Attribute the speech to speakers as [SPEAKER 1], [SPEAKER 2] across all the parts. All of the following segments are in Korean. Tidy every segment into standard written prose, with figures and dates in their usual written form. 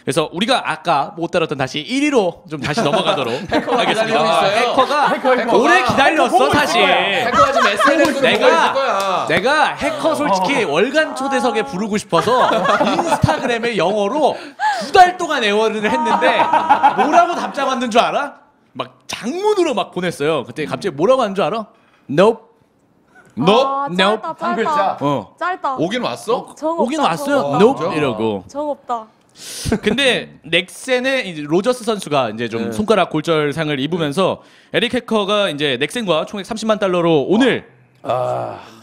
[SPEAKER 1] 그래서 우리가 아까 못 다뤘던 다시 1위로 좀 다시 넘어가도록 하겠습니다.
[SPEAKER 2] 해커가
[SPEAKER 1] 오래 기다렸어 사실.
[SPEAKER 2] 해커가 지금 SNS로
[SPEAKER 1] 내가 해커 솔직히 월간 초대석에 부르고 싶어서 인스타그램에 영어로 2달 동안 애원을 했는데 뭐라고 답장 왔는 줄 알아? 막 장문으로 막 보냈어요. 그때 갑자기 뭐라고 하는 줄 알아? Nope.
[SPEAKER 3] 아,
[SPEAKER 1] Nope.
[SPEAKER 3] 짧다,
[SPEAKER 2] 한 글자.
[SPEAKER 3] 짧다.
[SPEAKER 2] 오긴 왔어?
[SPEAKER 3] 정
[SPEAKER 1] 오긴
[SPEAKER 3] 없다,
[SPEAKER 1] 왔어요.
[SPEAKER 3] 정 없다.
[SPEAKER 1] Nope 이러고.
[SPEAKER 3] 정 없다.
[SPEAKER 1] 근데 넥센의 이제 로저스 선수가 이제 좀 손가락 골절상을 입으면서 에릭 해커가 이제 넥센과 총액 30만 달러로 오늘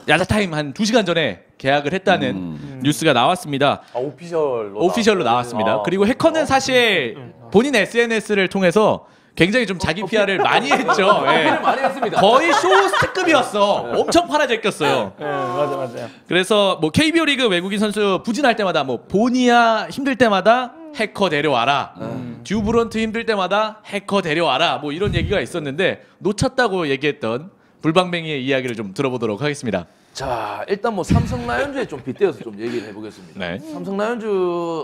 [SPEAKER 1] 야자타임 한 2시간 전에 계약을 했다는 뉴스가 나왔습니다. 오피셜로 나왔습니다. 그리고 해커는 사실 본인 SNS를 통해서 굉장히 좀 자기 PR을 많이 했죠. 예.
[SPEAKER 2] 많이 했습니다.
[SPEAKER 1] 거의 쇼호스트급이었어. 엄청 팔아제꼈어요.
[SPEAKER 4] 맞아요.
[SPEAKER 1] 그래서 뭐 KBO 리그 외국인 선수 부진할 때마다 뭐 보니아 힘들 때마다 해커 데려와라. 듀브런트 힘들 때마다 해커 데려와라. 뭐 이런 얘기가 있었는데 놓쳤다고 얘기했던 불방맹이의 이야기를 좀 들어보도록 하겠습니다.
[SPEAKER 5] 자, 일단 뭐 삼성 라이온즈에 좀 빗대어서 좀 얘기를 해보겠습니다.
[SPEAKER 1] 네.
[SPEAKER 5] 삼성 라이온즈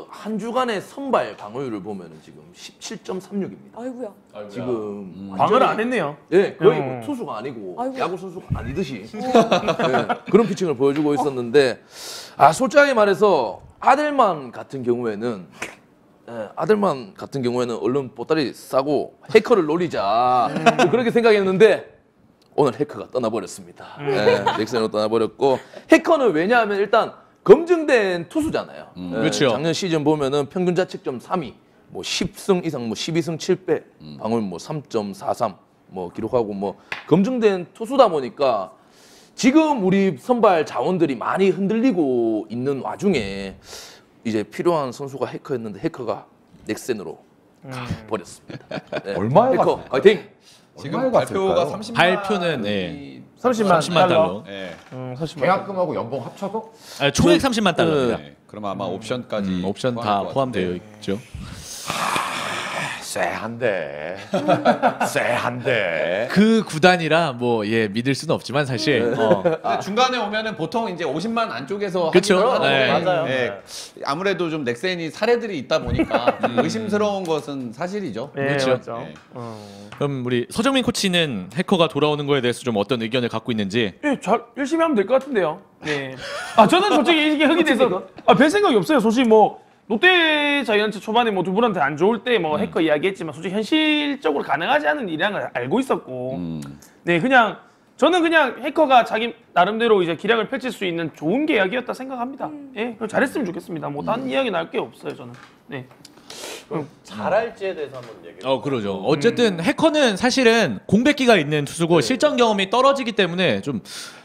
[SPEAKER 5] 한 주간의 선발 방어율을 보면은 지금 17.36입니다.
[SPEAKER 3] 아이고야.
[SPEAKER 5] 지금
[SPEAKER 4] 방어를 안 했네요.
[SPEAKER 5] 예, 거의 뭐 투수가 아니고
[SPEAKER 3] 아이고.
[SPEAKER 5] 야구 선수가 아니듯이 그런 피칭을 보여주고 있었는데, 솔직하게 말해서 아델만 같은 경우에는 얼른 보따리 싸고 해커를 노리자 그렇게 생각했는데 오늘 해커가 떠나버렸습니다. 넥센으로 떠나버렸고, 해커는 왜냐하면 일단 검증된 투수잖아요.
[SPEAKER 1] 그렇죠.
[SPEAKER 5] 작년 시즌 보면은 평균 자책점 3위, 뭐 10승 이상, 뭐 12승 7패, 방어율 뭐 3.43 뭐 기록하고 뭐 검증된 투수다 보니까 지금 우리 선발 자원들이 많이 흔들리고 있는 와중에 이제 필요한 선수가 해커였는데 해커가 넥센으로 가버렸습니다. 네.
[SPEAKER 2] 얼마에
[SPEAKER 5] 해커 화이팅!
[SPEAKER 2] 지금 발표가 30만
[SPEAKER 1] 발표는 네.
[SPEAKER 4] 30만
[SPEAKER 1] 달러.
[SPEAKER 2] 네.
[SPEAKER 4] 30만.
[SPEAKER 2] 계약금하고 연봉 합쳐도?
[SPEAKER 1] 총액 30만 달러입니다.
[SPEAKER 2] 네. 그럼 아마 옵션까지
[SPEAKER 1] 옵션 다 포함되어 있죠.
[SPEAKER 2] 쎄한데. 쎄한데.
[SPEAKER 1] 그 구단이라 뭐 믿을 수는 없지만 사실
[SPEAKER 2] 근데 중간에 오면은 보통 이제 50만 안쪽에서
[SPEAKER 1] 그쵸.
[SPEAKER 2] 하기도 하는데
[SPEAKER 1] 네.
[SPEAKER 4] 맞아요.
[SPEAKER 2] 아무래도 좀 넥센이 사례들이 있다 보니까 의심스러운 것은 사실이죠.
[SPEAKER 4] 네,
[SPEAKER 1] 그렇죠.
[SPEAKER 4] 맞죠.
[SPEAKER 2] 네.
[SPEAKER 1] 그럼 우리 서정민 코치는 해커가 돌아오는 거에 대해서 좀 어떤 의견을 갖고 있는지.
[SPEAKER 4] 예, 잘 열심히 하면 될 것 같은데요. 네. 저는 솔직히 이게 흙이 돼서 별 생각이 없어요. 솔직히 뭐 롯데 자이언츠 초반에 뭐 두분한테 안 좋을 때 뭐 해커 이야기했지만 솔직히 현실적으로 가능하지 않은 일이라는 걸 알고 있었고, 네, 그냥 저는 그냥 해커가 자기 나름대로 이제 기량을 펼칠 수 있는 좋은 계약이었다 생각합니다. 예, 그럼 잘했으면 좋겠습니다. 뭐 다른 이야기 나올 게 없어요, 저는. 네.
[SPEAKER 6] 잘할지에 대해서 한번 얘기해.
[SPEAKER 1] 그러죠. 어쨌든 해커는 사실은 공백기가 있는 투수고 실전 경험이 떨어지기 때문에 좀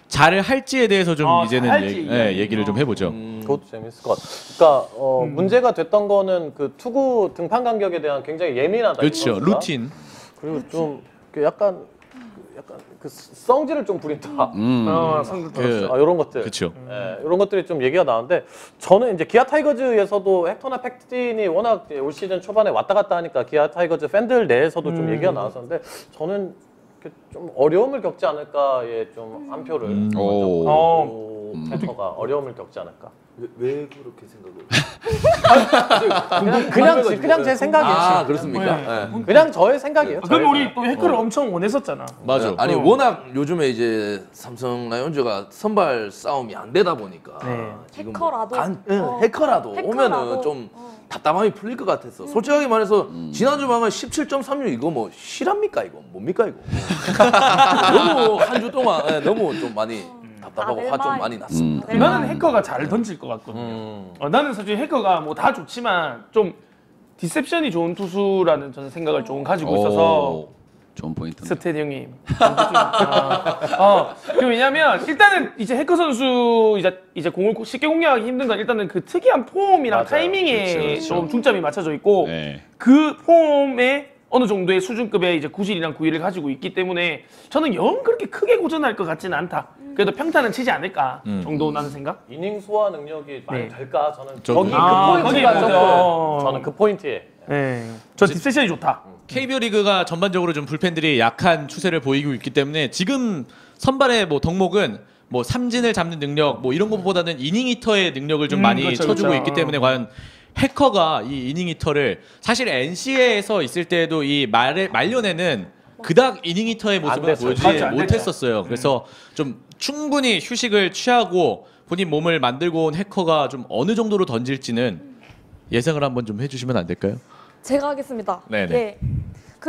[SPEAKER 1] 잘을 할지에 대해서 좀 이제는
[SPEAKER 4] 잘할지
[SPEAKER 1] 얘기를 좀 해보죠.
[SPEAKER 6] 그것도 재밌을 것 같아. 그러니까 문제가 됐던 거는 그 투구 등판 간격에 대한 굉장히 예민하다.
[SPEAKER 1] 그렇죠.
[SPEAKER 6] 이 선수가.
[SPEAKER 1] 루틴.
[SPEAKER 6] 그리고 좀 약간 그 성질을 좀 부린다.
[SPEAKER 4] 상대
[SPEAKER 6] 이런 것들.
[SPEAKER 1] 그렇죠.
[SPEAKER 6] 예, 이런 것들이 좀 얘기가 나오는데, 저는 이제 기아 타이거즈에서도 헥터나 팩틴이 워낙 올 시즌 초반에 왔다 갔다 하니까 기아 타이거즈 팬들 내에서도 좀 얘기가 나왔었는데, 저는 좀 어려움을 겪지 않을까에 좀 한 표를 헥터가 어려움을 겪지 않을까.
[SPEAKER 5] 왜 그렇게 생각을?
[SPEAKER 6] 그냥 제 생각이에요.
[SPEAKER 5] 그렇습니까? 네.
[SPEAKER 6] 그냥 저의 생각이에요.
[SPEAKER 4] 그럼 우리 또 해커를 엄청 원했었잖아.
[SPEAKER 1] 맞아.
[SPEAKER 5] 아니 워낙 요즘에 이제 삼성 라이온즈가 선발 싸움이 안 되다 보니까 지금
[SPEAKER 3] 해커라도?
[SPEAKER 5] 해커라도
[SPEAKER 3] 해커라도?
[SPEAKER 5] 오면은 좀 답답함이 풀릴 것 같았어. 솔직하게 말해서 지난주 방은 17.36 이거 뭐 실합니까 이거 뭡니까 이거? 너무 한 주 동안 너무 좀 많이 답답하고 화 좀 많이 났습니다.
[SPEAKER 4] 나는 해커가 잘 던질 것 같거든요. 나는 사실 해커가 뭐 다 좋지만 좀 디셉션이 좋은 투수라는 저는 생각을 좀 가지고 있어서.
[SPEAKER 2] 좋은 포인트.
[SPEAKER 4] 스테디 형님. 그 왜냐면 일단은 이제 해커 선수 이제 공을 쉽게 공략하기 힘든 건 일단은 그 특이한 폼이랑 타이밍에 좀 중점이 맞춰져 있고, 그 폼에 어느 정도의 수준급의 이제 구질이랑 구위를 가지고 있기 때문에 저는 영 그렇게 크게 고전할 것 같지는 않다. 그래도 평타는 치지 않을까 정도 나는 생각.
[SPEAKER 6] 이닝 소화 능력이 많이 될까? 저는
[SPEAKER 1] 저기.
[SPEAKER 6] 그 포인트가
[SPEAKER 4] 거기
[SPEAKER 6] 조금
[SPEAKER 4] 보죠.
[SPEAKER 6] 저는 그 포인트에.
[SPEAKER 4] 네. 저 딥세션이 좋다.
[SPEAKER 1] KBO 리그가 전반적으로 좀 불펜들이 약한 추세를 보이고 있기 때문에 지금 선발의 뭐 덕목은 뭐 삼진을 잡는 능력 뭐 이런 것보다는 이닝 히터의 능력을 좀 많이
[SPEAKER 4] 그렇죠,
[SPEAKER 1] 쳐주고
[SPEAKER 4] 그렇죠.
[SPEAKER 1] 있기 때문에 과연 해커가 이 이닝 히터를 사실 NC에서 있을 때도 이 말년에는 그닥 이닝 히터의 모습을
[SPEAKER 6] 됐어요.
[SPEAKER 1] 보여주지
[SPEAKER 4] 맞죠, 안
[SPEAKER 1] 못했었어요. 그래서 좀 충분히 휴식을 취하고 본인 몸을 만들고 온 해커가 좀 어느 정도로 던질지는 예상을 한번 좀 해주시면 안 될까요?
[SPEAKER 3] 제가 하겠습니다.
[SPEAKER 1] 네네.
[SPEAKER 3] 예.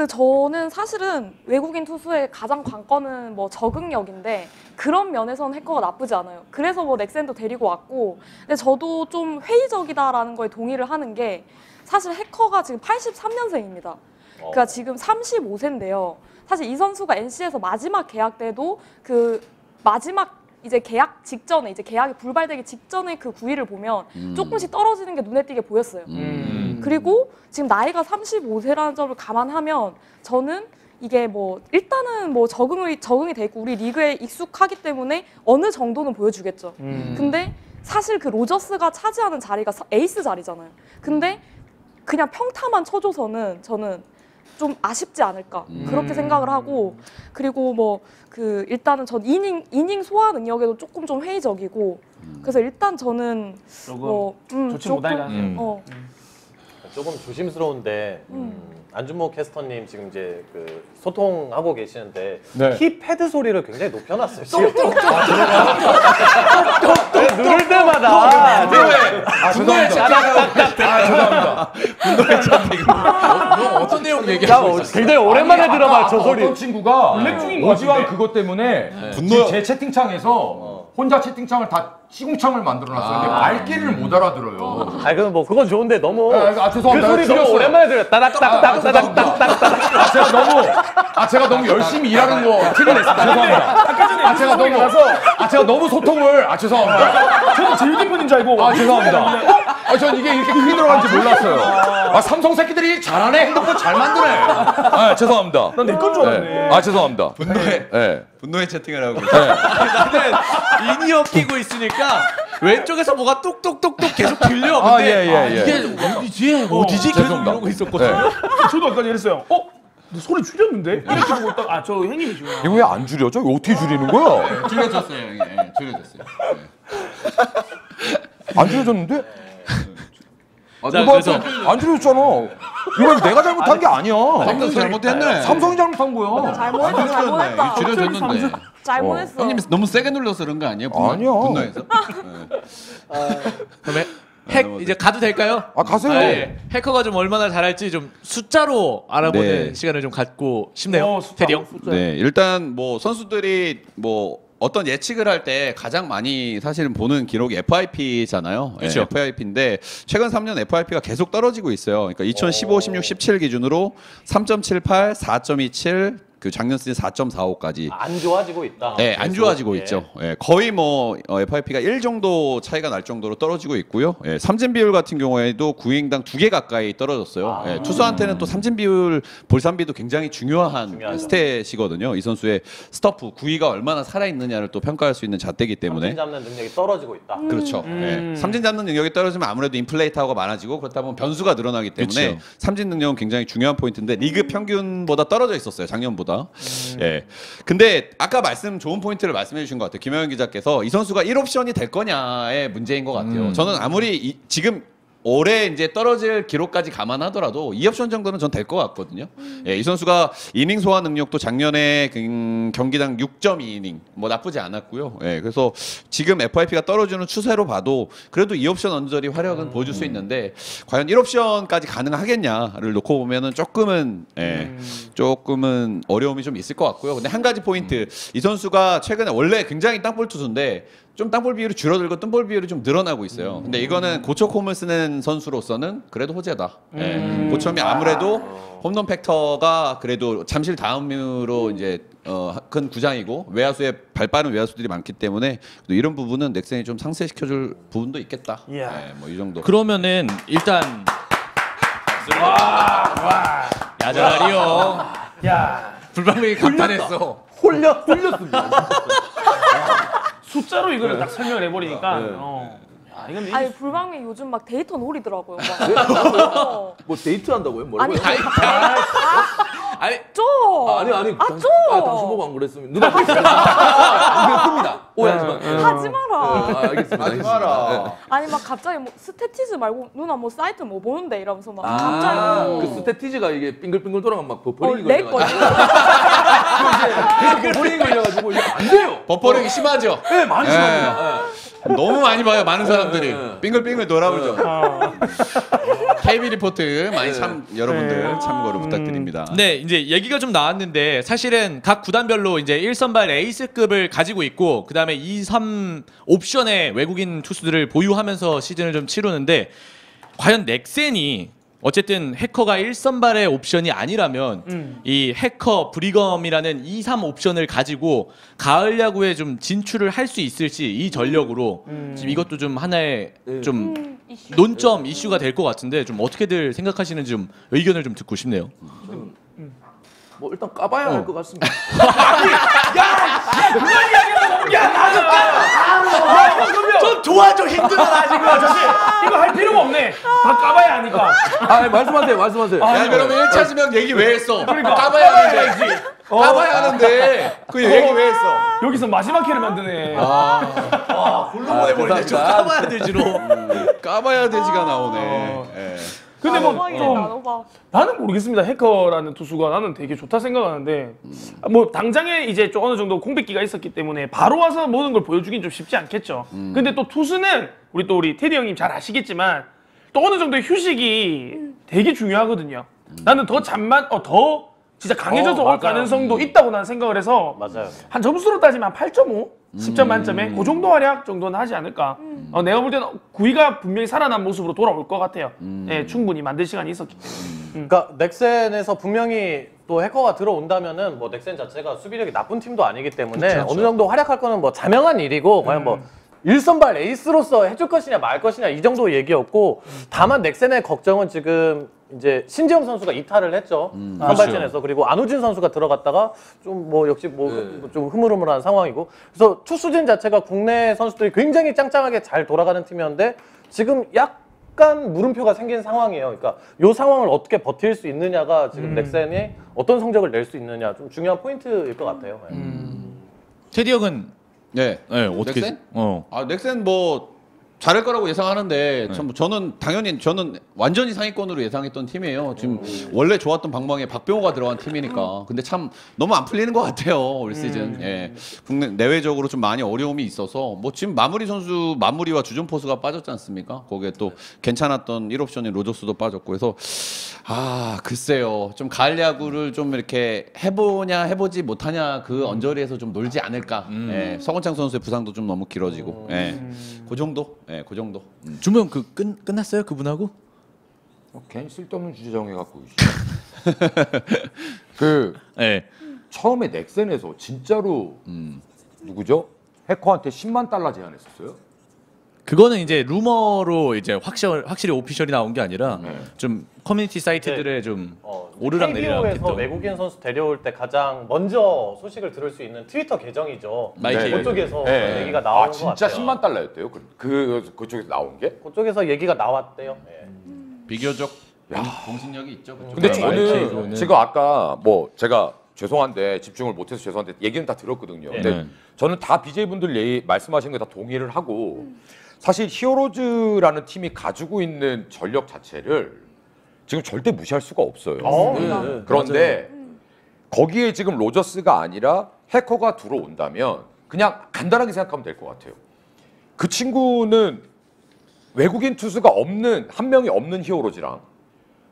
[SPEAKER 3] 저는 사실은 외국인 투수의 가장 관건은 뭐 적응력인데 그런 면에서는 해커가 나쁘지 않아요. 그래서 뭐 넥센도 데리고 왔고, 근데 저도 좀 회의적이다라는 거에 동의를 하는 게 사실 해커가 지금 83년생입니다. 그러니까 지금 35세인데요. 사실 이 선수가 NC에서 마지막 계약 때도 그 마지막 이제 계약 직전에 이제 계약이 불발되기 직전의 그 구위를 보면 조금씩 떨어지는 게 눈에 띄게 보였어요. 그리고 지금 나이가 35세라는 점을 감안하면 저는 이게 뭐 일단은 뭐 적응이 돼 있고 우리 리그에 익숙하기 때문에 어느 정도는 보여주겠죠. 근데 사실 그 로저스가 차지하는 자리가 에이스 자리잖아요. 근데 그냥 평타만 쳐줘서는 저는 좀 아쉽지 않을까 그렇게 생각을 하고, 그리고 뭐 일단은 전 이닝 소화 능력에도 조금 좀 회의적이고, 그래서 일단 저는
[SPEAKER 4] 좋지 못할 가능성.
[SPEAKER 6] 조금 조심스러운데 안준모 캐스터님 지금 이제 그 소통하고 계시는데 키패드 소리를 굉장히 높여놨어요. 지금 누를 때마다
[SPEAKER 5] 죄송합니다. 어떤 내용 얘기하고 있어요?
[SPEAKER 6] 굉장히 오랜만에 들어봐 저 소리.
[SPEAKER 7] 어떤 친구가
[SPEAKER 4] 블랙 중인 것
[SPEAKER 7] 오지환
[SPEAKER 4] 같은데?
[SPEAKER 7] 그것 때문에 지금 제 채팅창에서 혼자 채팅창을 다 시궁창을 만들어놨었는데 말귀를 못 알아들어요.
[SPEAKER 6] 아니 그럼 뭐 그건 좋은데 너무
[SPEAKER 7] 죄송합니다.
[SPEAKER 6] 그 소리 너무
[SPEAKER 7] 줄였어요.
[SPEAKER 6] 오랜만에 들어요. 따닥따닥따닥따닥따닥.
[SPEAKER 7] 제가 너무 열심히 일하는 거 티를 냈습니다. 죄송합니다. 제가 너무 소통을 죄송합니다.
[SPEAKER 4] 저는 제일 대표인 줄 알고.
[SPEAKER 7] 죄송합니다. 전 이게 이렇게 크게 들어간지 몰랐어요. 삼성 새끼들이 잘하네, 핸드폰 잘 만드네. 죄송합니다.
[SPEAKER 4] 난 내 건 줄 알았네.
[SPEAKER 7] 죄송합니다.
[SPEAKER 2] 분노의 채팅을 하고 계세요.
[SPEAKER 1] 근데 인이어 끼고 있으니까 왼쪽에서 뭐가 똑똑똑똑 계속 들려. 근데 이게 어디지? 계속
[SPEAKER 7] 죄송합니다.
[SPEAKER 1] 이러고 있었거든요.
[SPEAKER 4] 저도 아까 이랬어요. 너 소리 줄였는데? 이렇게 보고 있다가 저 형님이시구나.
[SPEAKER 7] 이거 왜 안 줄여져? 이거 어떻게 줄이는 거야?
[SPEAKER 2] 줄여졌어요. 예, 줄여졌어요.
[SPEAKER 7] 안 줄여졌는데?
[SPEAKER 1] 자, 그래서
[SPEAKER 7] 안 줄여졌잖아. 이거 내가 잘못한 게 아니야.
[SPEAKER 2] 삼성 잘못했네.
[SPEAKER 7] 삼성이 잘못한 거야.
[SPEAKER 3] 잘못했다.
[SPEAKER 2] 줄여졌는데.
[SPEAKER 3] 잘못했어.
[SPEAKER 2] 형님 너무 세게 눌러서 그런 거 아니에요?
[SPEAKER 7] 아니야.
[SPEAKER 2] 분노해서?
[SPEAKER 1] 그러면 이제 가도 될까요?
[SPEAKER 7] 가세요.
[SPEAKER 1] 해커가 좀 얼마나 잘할지 좀 숫자로 알아보는
[SPEAKER 2] 네.
[SPEAKER 1] 시간을 좀 갖고 싶네요. 테디 형.
[SPEAKER 2] 네, 일단 뭐 선수들이 뭐 어떤 예측을 할 때 가장 많이 사실은 보는 기록이 FIP잖아요.
[SPEAKER 1] 그렇죠.
[SPEAKER 2] FIP인데 최근 3년 FIP가 계속 떨어지고 있어요. 그러니까 2015, 16, 17 기준으로 3.78, 4.27, 그 작년 시즌 4.45까지.
[SPEAKER 6] 안 좋아지고 있다.
[SPEAKER 2] 네, 안 좋아지고
[SPEAKER 6] 예.
[SPEAKER 2] 있죠. 예, 거의 뭐 FIP가 1 정도 차이가 날 정도로 떨어지고 있고요. 예, 삼진 비율 같은 경우에도 9이닝당 2개 가까이 떨어졌어요. 예, 투수한테는 또 삼진 비율, 볼삼비도 굉장히 중요한 스탯이거든요. 이 선수의 스터프, 구위가 얼마나 살아있느냐를 또 평가할 수 있는 잣대이기 때문에.
[SPEAKER 6] 삼진 잡는 능력이 떨어지고 있다.
[SPEAKER 2] 그렇죠. 예, 삼진 잡는 능력이 떨어지면 아무래도 인플레이트하고가 많아지고 그렇다 보면 변수가 늘어나기 때문에
[SPEAKER 1] 그쵸.
[SPEAKER 2] 삼진 능력은 굉장히 중요한 포인트인데 리그 평균보다 떨어져 있었어요. 작년보다. 예. 근데 아까 좋은 포인트를 말씀해 주신 것 같아요. 김영현 기자께서 이 선수가 1옵션이 될 거냐의 문제인 것 같아요. 저는 아무리 지금 올해 이제 떨어질 기록까지 감안하더라도 2옵션 정도는 전 될 것 같거든요. 예, 이 선수가 이닝 소화 능력도 작년에 경기당 6.2이닝 뭐 나쁘지 않았고요. 예, 그래서 지금 FIP가 떨어지는 추세로 봐도 그래도 2옵션 언저리 화력은 보여줄 수 있는데 과연 1옵션까지 가능하겠냐를 놓고 보면은 조금은 어려움이 좀 있을 것 같고요. 근데 한 가지 포인트, 이 선수가 최근에 원래 굉장히 땅볼 투수인데 좀 땅볼 비율이 줄어들고 뜬볼 비율이 좀 늘어나고 있어요. 근데 이거는 고척홈을 쓰는 선수로서는 그래도 호재다. 예. 고척이 아무래도 홈런 팩터가 그래도 잠실 다음으로 이제 큰 구장이고 외야수에 발 빠른 외야수들이 많기 때문에 이런 부분은 넥센이 좀 상쇄시켜줄 부분도 있겠다.
[SPEAKER 4] 이야.
[SPEAKER 2] 예, 뭐 이 정도.
[SPEAKER 1] 그러면은 일단 야자라리요.
[SPEAKER 4] 야,
[SPEAKER 1] 불방맹이 감탄했어.
[SPEAKER 5] 홀렸습니다.
[SPEAKER 4] 숫자로 이거를 딱 설명을 해버리니까. 야, 이건
[SPEAKER 3] 아니 불방맹 요즘 막 데이터 놀이더라고요. 막.
[SPEAKER 5] 뭐 데이트 한다고요? 뭐라고요?
[SPEAKER 1] 아니
[SPEAKER 3] 좀
[SPEAKER 5] 아니
[SPEAKER 3] 줘.
[SPEAKER 5] 당신 보고 안 그랬으면 누나 안 그랬습니다. 오해하지 마.
[SPEAKER 3] 하지 마라.
[SPEAKER 5] 알겠습니다.
[SPEAKER 2] 하지 마라.
[SPEAKER 3] 아니 막 갑자기 뭐 스태티즈 말고 누나 뭐 사이트 뭐 보는데 이러면서 막 갑자기
[SPEAKER 5] 그 스태티지가 이게 빙글빙글 돌아가면 막 버퍼링이
[SPEAKER 3] 렉
[SPEAKER 5] 걸려가지고
[SPEAKER 3] 걸리고
[SPEAKER 5] 버퍼링이 걸려가지고 이게 안 돼요.
[SPEAKER 2] 버퍼링이 심하죠.
[SPEAKER 5] 네, 많이 심합니다.
[SPEAKER 2] 너무 많이 봐요, 많은 사람들이.
[SPEAKER 5] 네.
[SPEAKER 2] 빙글빙글 돌아오죠. KB 리포트 많이 여러분들 참고로 부탁드립니다.
[SPEAKER 1] 네, 이제 얘기가 좀 나왔는데 사실은 각 구단별로 이제 1선발 에이스급을 가지고 있고 그다음에 2, 3 옵션의 외국인 투수들을 보유하면서 시즌을 좀 치르는데 과연 넥센이 어쨌든 해커가 1선발의 옵션이 아니라면 이 해커 브리검이라는 2, 3 옵션을 가지고 가을 야구에 좀 진출을 할 수 있을지 이 전력으로 지금 이것도 좀 하나의 좀
[SPEAKER 3] 이슈.
[SPEAKER 1] 논점 이슈가 될 것 같은데 좀 어떻게들 생각하시는지 좀 의견을 좀 듣고 싶네요.
[SPEAKER 5] 뭐 일단 까봐야 할 것 같습니다.
[SPEAKER 1] 좀 도와줘 힘들어라 지금.
[SPEAKER 4] 이거 할 필요가 없네. 다 까봐야 하니까.
[SPEAKER 5] 말씀하세요.
[SPEAKER 2] 야, 그러면 1차 지명 얘기 왜 했어?
[SPEAKER 4] 그러니까.
[SPEAKER 2] 까봐야 하는데. 까봐야 하는데. 그 얘기 왜 했어?
[SPEAKER 4] 여기서 마지막 회를 만드네.
[SPEAKER 1] 훌륭해 좀 까봐야 되지로.
[SPEAKER 2] 까봐야 되지가 나오네. 예.
[SPEAKER 4] 근데 뭐
[SPEAKER 3] 나눠봐야
[SPEAKER 4] 좀
[SPEAKER 3] 나눠봐.
[SPEAKER 4] 나는 모르겠습니다. 해커라는 투수가 나는 되게 좋다 생각하는데 뭐 당장에 이제 좀 어느 정도 공백기가 있었기 때문에 바로 와서 모든 걸 보여주긴 좀 쉽지 않겠죠. 근데 또 투수는 우리 테디 형님 잘 아시겠지만 또 어느 정도의 휴식이 되게 중요하거든요. 나는 더 더 진짜 강해져서 올
[SPEAKER 6] 맞아요.
[SPEAKER 4] 가능성도 있다고 나는 생각을 해서
[SPEAKER 6] 맞아요.
[SPEAKER 4] 한 점수로 따지면 8.5? 10점 만점에 그 정도 활약 정도는 하지 않을까. 내가 볼 때는 구위가 분명히 살아난 모습으로 돌아올 것 같아요. 예, 충분히 만들 시간이 있었기 때문에.
[SPEAKER 6] 그러니까 넥센에서 분명히 또 해커가 들어온다면은 뭐 넥센 자체가 수비력이 나쁜 팀도 아니기 때문에 어느 정도 활약할 거는 뭐 자명한 일이고 과연 뭐 1선발 에이스로서 해줄 것이냐 말 것이냐 이 정도 얘기였고 다만 넥센의 걱정은 지금 이제 신재영 선수가 이탈을 했죠. 선발진에서. 그리고 안우진 선수가 들어갔다가 좀 뭐 역시 뭐 좀 흐물흐물한 상황이고. 그래서 투수진 자체가 국내 선수들이 굉장히 짱짱하게 잘 돌아가는 팀이었는데 지금 약간 물음표가 생긴 상황이에요. 그러니까 이 상황을 어떻게 버틸 수 있느냐가 지금 넥센이 어떤 성적을 낼 수 있느냐 좀 중요한 포인트일 것 같아요.
[SPEAKER 1] 테디 형은
[SPEAKER 2] 네.
[SPEAKER 1] 어떻게?
[SPEAKER 2] 넥센?
[SPEAKER 1] 어.
[SPEAKER 2] 넥센 뭐 잘할 거라고 예상하는데 저는 당연히 완전히 상위권으로 예상했던 팀이에요. 지금 원래 좋았던 방망이에 박병호가 들어간 팀이니까. 근데 참 너무 안 풀리는 것 같아요 올 시즌. 예. 국내 내외적으로 좀 많이 어려움이 있어서 뭐 지금 마무리와 주전 포수가 빠졌지 않습니까? 거기에 또 괜찮았던 1옵션인 로저스도 빠졌고 해서 글쎄요. 좀 가을 야구를 좀 이렇게 해보지 못하냐 그 언저리에서 좀 놀지 않을까. 예. 서건창 선수의 부상도 좀 너무 길어지고. 예. 그 정도. 예, 그 정도.
[SPEAKER 1] 주면 끝났어요 그분하고?
[SPEAKER 7] 괜히 쓸데없는 주제 정해갖고. 그
[SPEAKER 1] 네.
[SPEAKER 7] 처음에 넥센에서 진짜로 누구죠? 해커한테 10만 달러 제안했었어요.
[SPEAKER 1] 그거는 이제 루머로 이제 확실히 오피셜이 나온 게 아니라 좀 커뮤니티 사이트들에 좀 오르락 내리락
[SPEAKER 6] KBO에서
[SPEAKER 1] 했던.
[SPEAKER 6] 외국인 선수 데려올 때 가장 먼저 소식을 들을 수 있는 트위터 계정이죠.
[SPEAKER 1] 마이케이.
[SPEAKER 6] 그쪽에서
[SPEAKER 7] 네.
[SPEAKER 6] 얘기가 나온 것
[SPEAKER 7] 진짜
[SPEAKER 6] 같아요.
[SPEAKER 7] 10만 달러였대요. 그쪽에서 나온 게?
[SPEAKER 6] 그쪽에서 얘기가 나왔대요. 예.
[SPEAKER 2] 비교적 공신력이 있죠. 그쪽.
[SPEAKER 7] 근데
[SPEAKER 1] 마이케이로는.
[SPEAKER 7] 저는 지금 아까 뭐 제가 죄송한데 집중을 못해서 죄송한데 얘기는 다 들었거든요. 근데
[SPEAKER 1] 네.
[SPEAKER 7] 저는 다 BJ분들 말씀하신 거 다 동의를 하고 사실 히어로즈라는 팀이 가지고 있는 전력 자체를 지금 절대 무시할 수가 없어요. 그런데 거기에 지금 로저스가 아니라 해커가 들어온다면 그냥 간단하게 생각하면 될 것 같아요. 그 친구는 외국인 투수가 한 명이 없는 히어로즈랑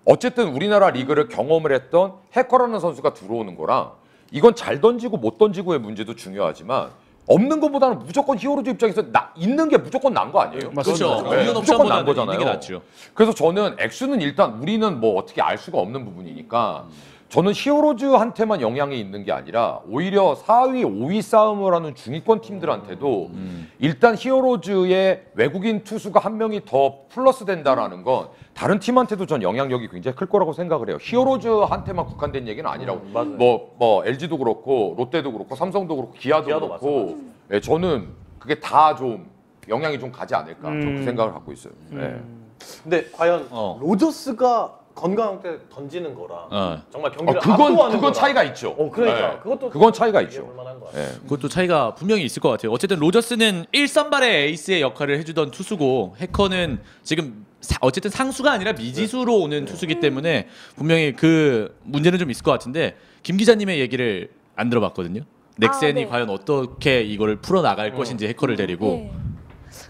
[SPEAKER 7] 어쨌든 우리나라 리그를 경험을 했던 해커라는 선수가 들어오는 거랑 이건 잘 던지고 못 던지고의 문제도 중요하지만 없는 것보다는 무조건 히어로즈 입장에서 있는 게 무조건 난 거 아니에요?
[SPEAKER 1] 그렇죠.
[SPEAKER 7] 네,
[SPEAKER 1] 없는
[SPEAKER 7] 무조건 난
[SPEAKER 1] 옵션보다는
[SPEAKER 7] 거잖아요.
[SPEAKER 1] 있는 게 낫죠.
[SPEAKER 7] 그래서 저는 액수는 일단 우리는 뭐 어떻게 알 수가 없는 부분이니까 저는 히어로즈한테만 영향이 있는 게 아니라 오히려 4위, 5위 싸움을 하는 중위권 팀들한테도 일단 히어로즈의 외국인 투수가 한 명이 더 플러스 된다라는 건 다른 팀한테도 전 영향력이 굉장히 클 거라고 생각을 해요. 히어로즈한테만 국한된 얘기는 아니라고. 뭐 LG도 그렇고 롯데도 그렇고 삼성도 그렇고 기아도 그렇고 예, 저는 그게 다 좀 영향이 좀 가지 않을까 저는 그 생각을 갖고 있어요. 예.
[SPEAKER 6] 근데 과연 로저스가 건강할 때 던지는 거랑 정말 경기를
[SPEAKER 7] 그건
[SPEAKER 6] 압도하는 거랑.
[SPEAKER 7] 차이가 있죠.
[SPEAKER 6] 그러니까
[SPEAKER 7] 네.
[SPEAKER 6] 그것도
[SPEAKER 7] 그건 차이가 있죠.
[SPEAKER 6] 얘기해볼 만한 것 같아요.
[SPEAKER 7] 예.
[SPEAKER 1] 그것도 차이가 분명히 있을 것 같아요. 어쨌든 로저스는 1선발의 에이스의 역할을 해주던 투수고 해커는 지금 어쨌든 상수가 아니라 미지수로 오는 투수기 때문에 분명히 그 문제는 좀 있을 것 같은데 김 기자님의 얘기를 안 들어봤거든요. 넥센이
[SPEAKER 3] 네.
[SPEAKER 1] 과연 어떻게 이거를 풀어나갈 것인지 해커를 데리고
[SPEAKER 3] 네.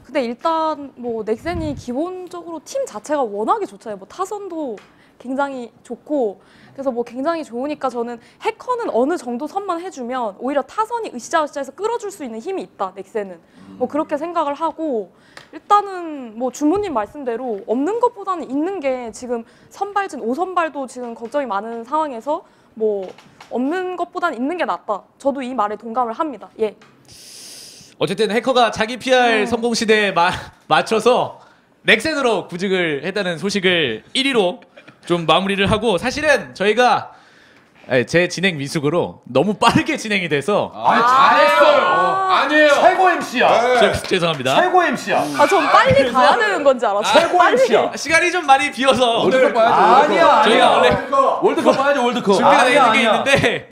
[SPEAKER 3] 근데 일단 뭐 넥센이 기본적으로 팀 자체가 워낙에 좋잖아요. 뭐 타선도 굉장히 좋고 그래서 뭐 굉장히 좋으니까 저는 해커는 어느 정도 선만 해주면 오히려 타선이 으쌰으쌰해서 끌어줄 수 있는 힘이 있다. 넥센은 뭐 그렇게 생각을 하고 일단은 뭐 주무님 말씀대로 없는 것보다는 있는 게 지금 선발진 5선발도 지금 걱정이 많은 상황에서 뭐 없는 것보다는 있는 게 낫다. 저도 이 말에 동감을 합니다. 예.
[SPEAKER 1] 어쨌든 해커가 자기 PR 성공 시대에 맞춰서 넥센으로 구직을 했다는 소식을 1위로 좀 마무리를 하고 사실은 저희가 제 진행 미숙으로 너무 빠르게 진행이 돼서
[SPEAKER 7] 잘했어요. 아니에요. 최고 MC야.
[SPEAKER 1] 죄송합니다.
[SPEAKER 7] 최고 MC야.
[SPEAKER 3] 아, 전 빨리 가야 되는 건지 알았어요.
[SPEAKER 7] 최고 MC야.
[SPEAKER 1] 시간이 좀 많이 비어서
[SPEAKER 5] 월드컵 봐야죠.
[SPEAKER 1] 저희가 원래
[SPEAKER 5] 월드컵 봐야죠. 월드컵.
[SPEAKER 1] 준비가 돼 있는 게
[SPEAKER 5] 아니야.
[SPEAKER 1] 있는데